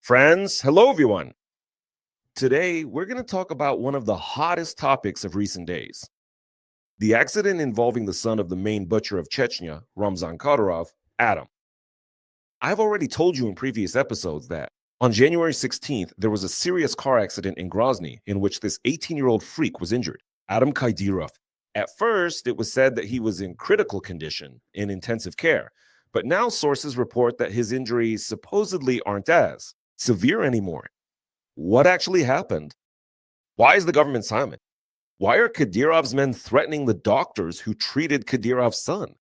Friends, hello everyone. Today, we're going to talk about one of the hottest topics of recent days, the accident involving the son of the main butcher of Chechnya, Ramzan Kadyrov, Adam. I've already told you in previous episodes that on January 16th, there was a serious car accident in Grozny in which this 18-year-old freak was injured, Adam Kadyrov. At first, it was said that he was in critical condition in intensive care, but now sources report that his injuries supposedly aren't as severe anymore. What actually happened? Why is the government silent? Why are Kadyrov's men threatening the doctors who treated Kadyrov's son?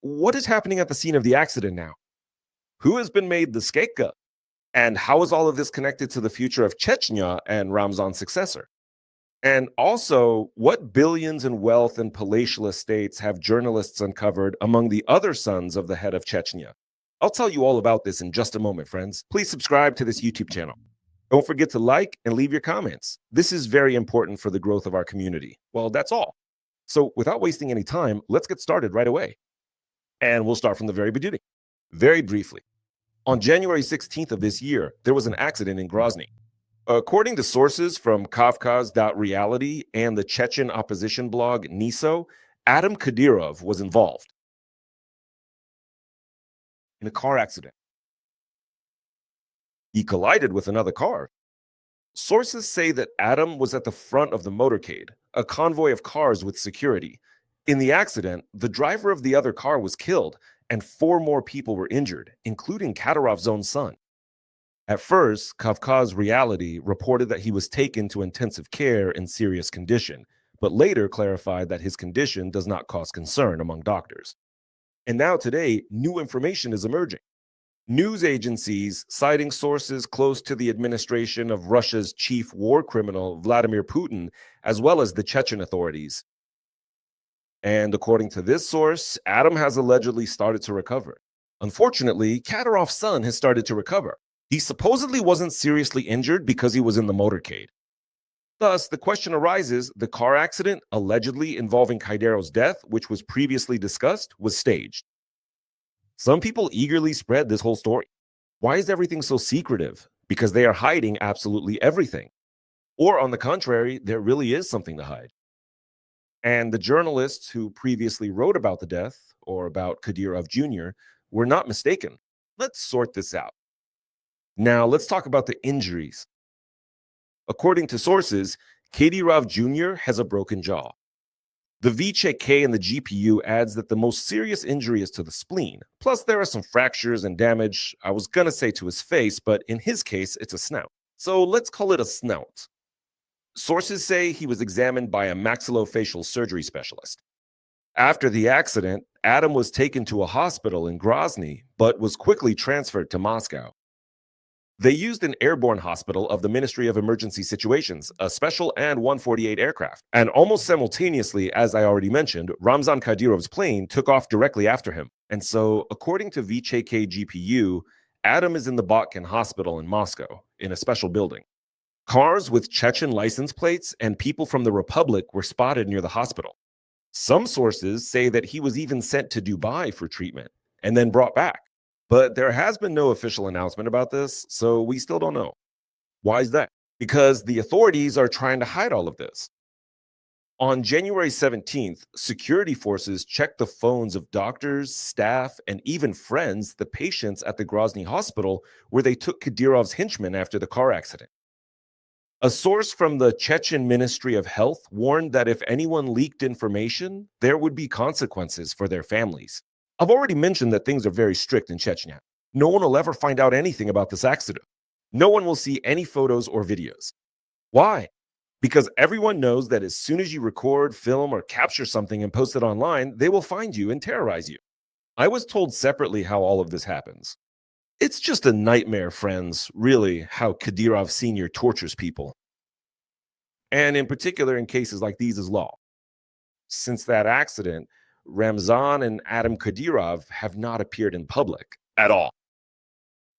What is happening at the scene of the accident now? Who has been made the scapegoat? And how is all of this connected to the future of Chechnya and Ramzan's successor? And also, what billions in wealth and palatial estates have journalists uncovered among the other sons of the head of Chechnya? I'll tell you all about this in just a moment, friends. Please subscribe to this YouTube channel. Don't forget to like and leave your comments. This is very important for the growth of our community. Well, that's all. So without wasting any time, let's get started right away. And we'll start from the very beginning. Very briefly. On January 16th of this year, there was an accident in Grozny. According to sources from Kavkaz.reality and the Chechen opposition blog NISO, Adam Kadyrov was involved in a car accident. He collided with another car. Sources say that Adam was at the front of the motorcade, a convoy of cars with security. In the accident, the driver of the other car was killed, and 4 more people were injured, including Kadyrov's own son. At first, Kavkaz Reality reported that he was taken to intensive care in serious condition, but later clarified that his condition does not cause concern among doctors. And now today, new information is emerging. News agencies citing sources close to the administration of Russia's chief war criminal, Vladimir Putin, as well as the Chechen authorities. And according to this source, Adam has allegedly started to recover. Unfortunately, Kadyrov's son has started to recover. He supposedly wasn't seriously injured because he was in the motorcade. Thus, the question arises, the car accident allegedly involving Kadyrov's death, which was previously discussed, was staged. Some people eagerly spread this whole story. Why is everything so secretive? Because they are hiding absolutely everything. Or on the contrary, there really is something to hide. And the journalists who previously wrote about the death, or about Kadyrov Jr., were not mistaken. Let's sort this out. Now, let's talk about the injuries. According to sources, Kadyrov Jr. has a broken jaw. The VCK in the GPU adds that the most serious injury is to the spleen. Plus, there are some fractures and damage, I was gonna say to his face, but in his case, it's a snout. So let's call it a snout. Sources say he was examined by a maxillofacial surgery specialist. After the accident, Adam was taken to a hospital in Grozny, but was quickly transferred to Moscow. They used an airborne hospital of the Ministry of Emergency Situations, a special An-148 aircraft. And almost simultaneously, as I already mentioned, Ramzan Kadyrov's plane took off directly after him. And so, according to VCK GPU, Adam is in the Botkin Hospital in Moscow, in a special building. Cars with Chechen license plates and people from the Republic were spotted near the hospital. Some sources say that he was even sent to Dubai for treatment and then brought back. But there has been no official announcement about this, so we still don't know. Why is that? Because the authorities are trying to hide all of this. On January 17th, security forces checked the phones of doctors, staff, and even friends, the patients at the Grozny hospital, where they took Kadyrov's henchmen after the car accident. A source from the Chechen Ministry of Health warned that if anyone leaked information, there would be consequences for their families. I've already mentioned that things are very strict in Chechnya. No one will ever find out anything about this accident. No one will see any photos or videos. Why? Because everyone knows that as soon as you record, film, or capture something and post it online, they will find you and terrorize you. I was told separately how all of this happens. It's just a nightmare, friends, really, how Kadyrov Sr. tortures people. And in particular, in cases like these is law. Since that accident, Ramzan and Adam Kadyrov have not appeared in public at all.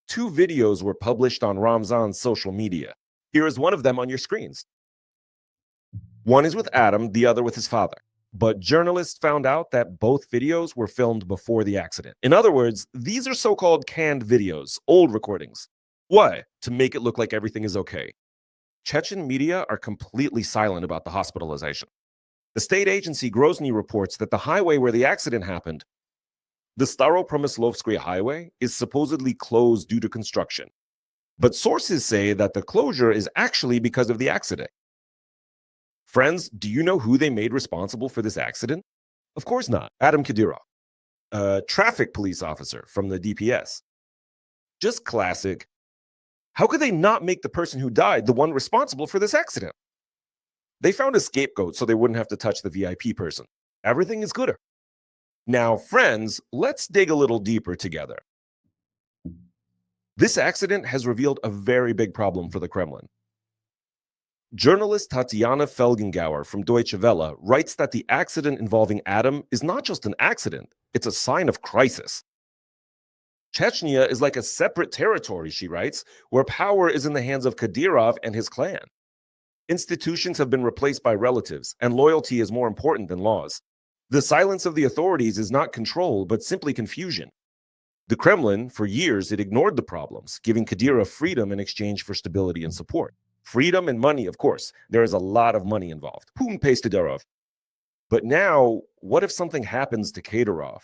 2 videos were published on Ramzan's social media. Here is one of them on your screens. One is with Adam, the other with his father. But journalists found out that both videos were filmed before the accident. In other words, these are so-called canned videos, old recordings. Why? To make it look like everything is okay. Chechen media are completely silent about the hospitalization. The state agency Grozny reports that the highway where the accident happened, the Staropromyslovskoye highway, is supposedly closed due to construction. But sources say that the closure is actually because of the accident. Friends, do you know who they made responsible for this accident? Of course not. Adam Kadyrov, a traffic police officer from the DPS. Just classic. How could they not make the person who died the one responsible for this accident? They found a scapegoat so they wouldn't have to touch the VIP person. Everything is gooder. Now, friends, let's dig a little deeper together. This accident has revealed a very big problem for the Kremlin. Journalist Tatiana Felgengauer from Deutsche Welle writes that the accident involving Adam is not just an accident, it's a sign of crisis. Chechnya is like a separate territory, she writes, where power is in the hands of Kadyrov and his clan. Institutions have been replaced by relatives, and loyalty is more important than laws. The silence of the authorities is not control, but simply confusion. The Kremlin, for years, it ignored the problems, giving Kadyrov freedom in exchange for stability and support. Freedom and money, of course. There is a lot of money involved. Putin pays Kadyrov. But now, what if something happens to Kadyrov?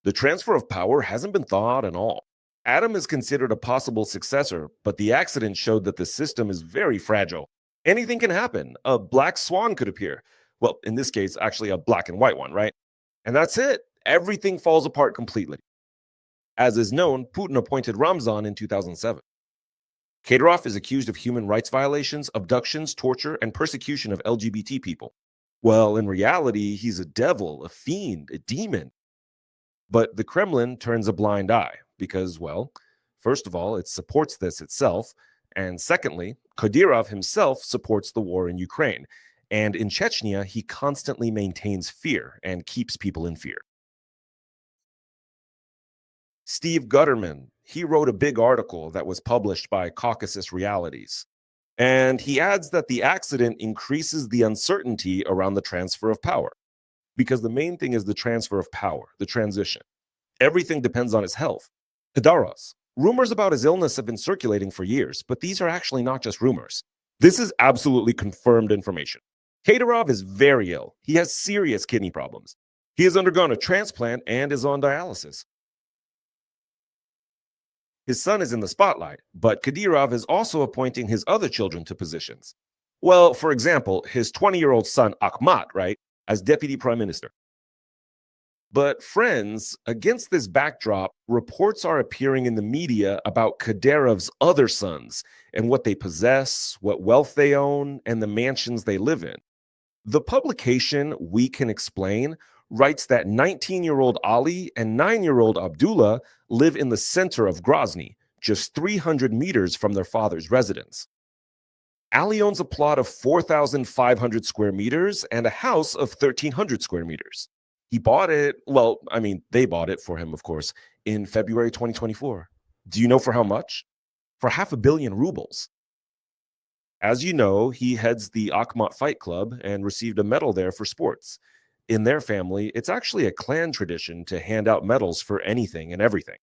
The transfer of power hasn't been thought at all. Adam is considered a possible successor, but the accident showed that the system is very fragile. Anything can happen. A black swan could appear. Well, in this case, actually a black and white one, right? And that's it. Everything falls apart completely. As is known, Putin appointed Ramzan in 2007. Kadyrov is accused of human rights violations, abductions, torture, and persecution of LGBT people. Well, in reality, he's a devil, a fiend, a demon. But the Kremlin turns a blind eye because, well, first of all, it supports this itself. And secondly, Kadyrov himself supports the war in Ukraine. And in Chechnya, he constantly maintains fear and keeps people in fear. Steve Gutterman, he wrote a big article that was published by Caucasus Realities. And he adds that the accident increases the uncertainty around the transfer of power. Because the main thing is the transfer of power, the transition. Everything depends on his health. Kadyrov, rumors about his illness have been circulating for years, but these are actually not just rumors. This is absolutely confirmed information. Kadyrov is very ill. He has serious kidney problems. He has undergone a transplant and is on dialysis. His son is in the spotlight, but Kadyrov is also appointing his other children to positions. Well, for example, his 20-year-old son, Akhmat, right, as deputy prime minister. But friends, against this backdrop, reports are appearing in the media about Kadyrov's other sons and what they possess, what wealth they own, and the mansions they live in. The publication We Can Explain writes that 19-year-old Ali and 9-year-old Abdullah live in the center of Grozny, just 300 meters from their father's residence. Ali owns a plot of 4,500 square meters and a house of 1,300 square meters. He bought it, well, I mean, they bought it for him, of course, in February 2024. Do you know for how much? For 500 million rubles. As you know, he heads the Akhmat Fight Club and received a medal there for sports. In their family, it's actually a clan tradition to hand out medals for anything and everything.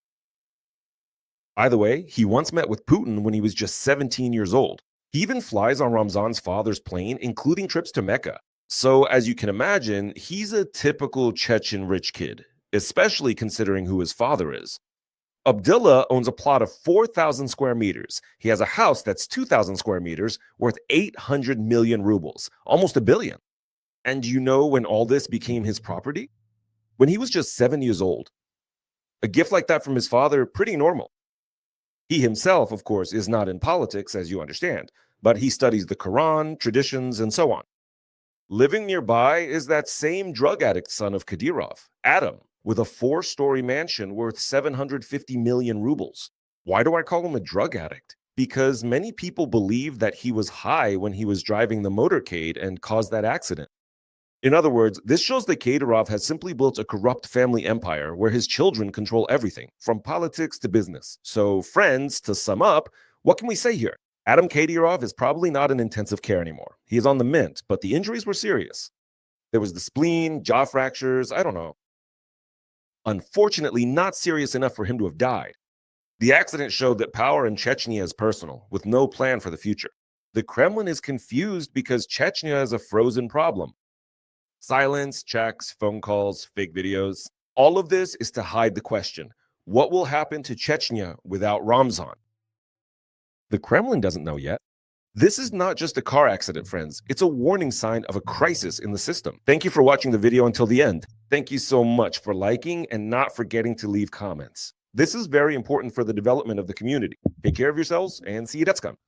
By the way, he once met with Putin when he was just 17 years old. He even flies on Ramzan's father's plane, including trips to Mecca. So, as you can imagine, he's a typical Chechen rich kid, especially considering who his father is. Abdullah owns a plot of 4,000 square meters. He has a house that's 2,000 square meters worth 800 million rubles, almost $1 billion. And you know when all this became his property? When he was just 7 years old. A gift like that from his father, pretty normal. He himself, of course, is not in politics, as you understand, but he studies the Quran, traditions, and so on. Living nearby is that same drug addict son of Kadyrov, Adam, with a 4-story mansion worth 750 million rubles. Why do I call him a drug addict? Because many people believe that he was high when he was driving the motorcade and caused that accident. In other words, this shows that Kadyrov has simply built a corrupt family empire where his children control everything, from politics to business. So, friends, to sum up, what can we say here? Adam Kadyrov is probably not in intensive care anymore. He is on the mend, but the injuries were serious. There was the spleen, jaw fractures, I don't know. Unfortunately, not serious enough for him to have died. The accident showed that power in Chechnya is personal, with no plan for the future. The Kremlin is confused because Chechnya is a frozen problem. Silence, checks, phone calls, fake videos. All of this is to hide the question: what will happen to Chechnya without Ramzan? The Kremlin doesn't know yet. This is not just a car accident, friends. It's a warning sign of a crisis in the system. Thank you for watching the video until the end. Thank you so much for liking and not forgetting to leave comments. This is very important for the development of the community. Take care of yourselves and see you next time.